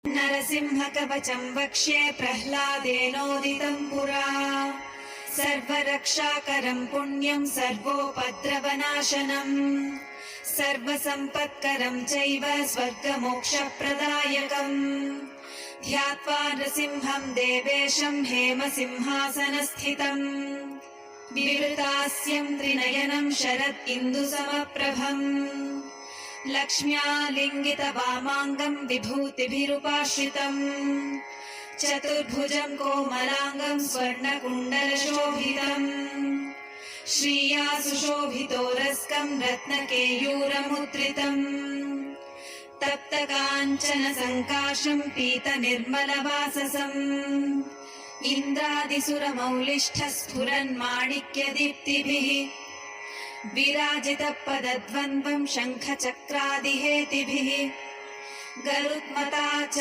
नरसिंहकवचं वक्ष्ये प्रह्लादेनोदितं पुरा सर्वरक्षाकरं पुण्यं सर्वोपद्रवनाशनम् सर्वसम्पत्करं चैव स्वर्गमोक्षप्रदायकम् ध्यात्वा नृसिंहं देवेशं हेमसिंहासनस्थितम् विवृतास्यं त्रिनयनं शरद इन्दुसमप्रभम् लक्ष्म्यालिङ्गितवामाङ्गं विभूतिभिरुपाश्रितम् चतुर्भुजं कोमलाङ्गं स्वर्णकुण्डलशोभितम् श्रिया सुशोभितोरस्कं रत्नकेयूरमुद्रितम् तप्तकाञ्चन सङ्काशं पीतनिर्मलवाससम् इन्द्रादिसुरमौलिष्ठः स्फुरन्माणिक्यदीप्तिभिः विराजितपदद्वन्द्वं शङ्खचक्रादिहेतिभिः गरुत्मता च